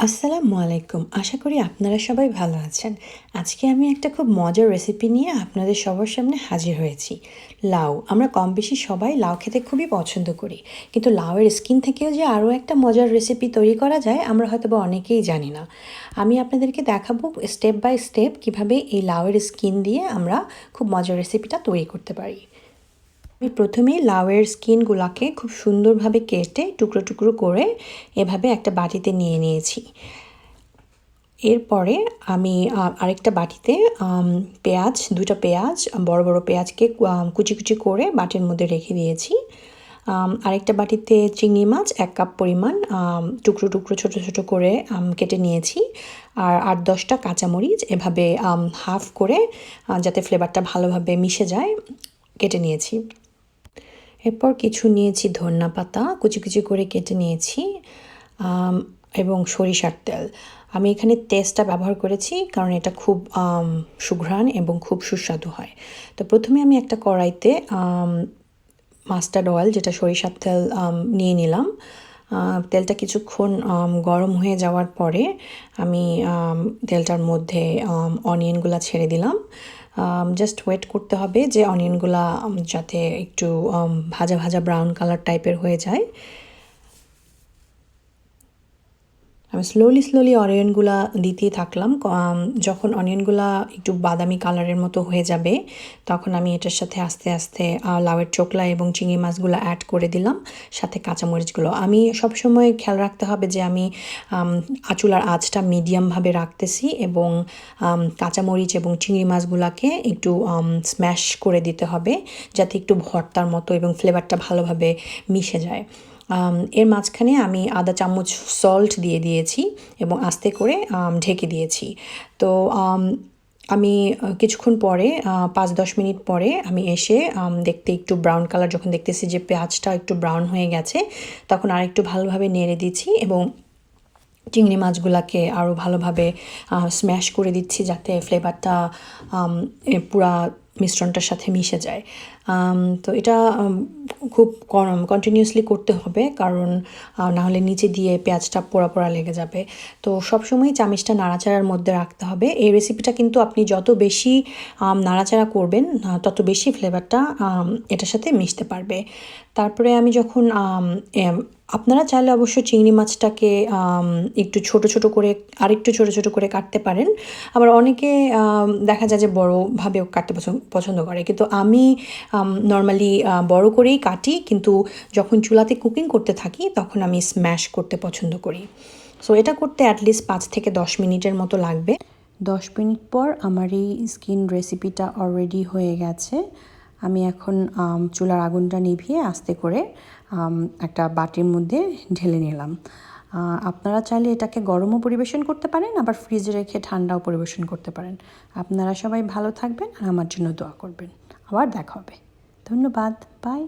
আসসালামু আলাইকুম। আশা করি আপনারা সবাই ভালো আছেন। আজকে আমি একটা খুব মজার রেসিপি নিয়ে আপনাদের সবার সামনে হাজির হয়েছি। লাউ। আমরা কমবেশি সবাই লাউ খেতে খুবই পছন্দ করি। কিন্তু লাউয়ের স্কিন থেকেও যে আরও একটা মজার রেসিপি তৈরি করা যায় আমরা হয়তোবা অনেকেই জানি না। আমি আপনাদেরকে দেখাবো স্টেপ বাই স্টেপ কীভাবে এই লাউয়ের স্কিন দিয়ে আমরা খুব মজার রেসিপিটা তৈরি করতে পারি। আমি প্রথমেই লাউয়ের স্কিনগুলোকে খুব সুন্দরভাবে কেটে টুকরো টুকরো করে এভাবে একটা বাটিতে নিয়ে নিয়েছি। এরপরে আমি আরেকটা বাটিতে দুটো পেঁয়াজ বড় বড় পেঁয়াজকে কুচি কুচি করে বাটির মধ্যে রেখে দিয়েছি। আরেকটা বাটিতে চিংড়ি মাছ 1 কাপ পরিমাণ টুকরো টুকরো ছোট ছোট করে কেটে নিয়েছি। আর 8-10টা কাঁচামরিচ এভাবে হাফ করে যাতে ফ্লেভারটা ভালোভাবে মিশে যায় কেটে নিয়েছি। এরপর কিছু নিয়েছি ধনিয়া পাতা কুচি কুচি করে কেটে নিয়েছি এবং সরিষার তেল। আমি এখানে তেজটা ব্যবহার করেছি কারণ এটা খুব সুঘ্রাণ এবং খুব সুস্বাদু হয়। তো প্রথমে আমি একটা কড়াইতে মাস্টার্ড অয়েল যেটা সরিষার তেল নিয়ে নিলাম। তেলটা কিছুক্ষণ গরম হয়ে যাওয়ার পরে আমি তেলটার মধ্যে অনিয়নগুলো ছেড়ে দিলাম। জাস্ট ওয়েট করতে হবে যে অনিয়নগুলা যাতে একটু ভাজা ভাজা ব্রাউন কালার টাইপের হয়ে যায়। আমি স্লোলি অনিয়নগুলা দিতেই থাকলাম। যখন অনিয়নগুলা একটু বাদামি কালারের মতো হয়ে যাবে তখন আমি এটার সাথে আস্তে আস্তে লাউয়ের চোকলা এবং চিংড়ি মাছগুলো অ্যাড করে দিলাম, সাথে কাঁচামরিচগুলো। আমি সবসময় খেয়াল রাখতে হবে যে আমি চুলার আঁচটা মিডিয়ামভাবে রাখতেছি এবং কাঁচামরিচ এবং চিংড়ি মাছগুলোকে একটু স্ম্যাশ করে দিতে হবে যাতে একটু ভর্তার মতো এবং ফ্লেভারটা ভালোভাবে মিশে যায়। এর মাঝখানে আমি আধা চামচ সল্ট দিয়ে দিয়েছি এবং আস্তে করে ঢেকে দিয়েছি। তো আমি কিছুক্ষণ পরে 5-10 মিনিট পরে আমি এসে দেখতে একটু ব্রাউন কালার যখন দেখতেছি যে পেঁয়াজটা একটু ব্রাউন হয়ে গেছে তখন আরেকটু ভালোভাবে নেড়ে দিচ্ছি এবং চিংড়ি মাছগুলোকে আরও ভালোভাবে স্ম্যাশ করে দিচ্ছি যাতে ফ্লেভারটা পুরা মিশ্রণটার সাথে মিশে যায়। তো এটা খুব কন্টিনিউয়াসলি করতে হবে কারণ নাহলে নিচে দিয়ে পেঁয়াজটা পোড়া পোড়া লেগে যাবে। তো সবসময় চামিচটা নাড়াচাড়ার মধ্যে রাখতে হবে। এই রেসিপিটা কিন্তু আপনি যত বেশি নাড়াচাড়া করবেন তত বেশি ফ্লেভারটা এটার সাথে মিশতে পারবে। তারপরে আমি যখন আপনারা চাইলে অবশ্য চিংড়ি মাছটাকে একটু ছোট ছোট করে আরেকটু ছোট ছোট করে কাটতে পারেন। আবার অনেকে দেখা যায় যে বড়োভাবেও কাটতে পছন্দ করে, কিন্তু আমি নর্মালি বড় করেই কাটি, কিন্তু যখন চুলাতে কুকিং করতে থাকি তখন আমি স্ম্যাশ করতে পছন্দ করি। সো এটা করতে অ্যাটলিস্ট 5 থেকে 10 মিনিটের মতো লাগবে। 10 মিনিট পর আমার এই স্কিন রেসিপিটা অলরেডি হয়ে গেছে। আমি এখন চুলার আগুনটা নিভিয়ে আস্তে করে একটা বাটির মধ্যে ঢেলে নিলাম। আপনারা চাইলে এটাকে গরমও পরিবেশন করতে পারেন, আবার ফ্রিজে রেখে ঠান্ডাও পরিবেশন করতে পারেন। আপনারা সবাই ভালো থাকবেন আর আমার জন্য দোয়া করবেন। আবার দেখা হবে। ধন্যবাদ। বাই।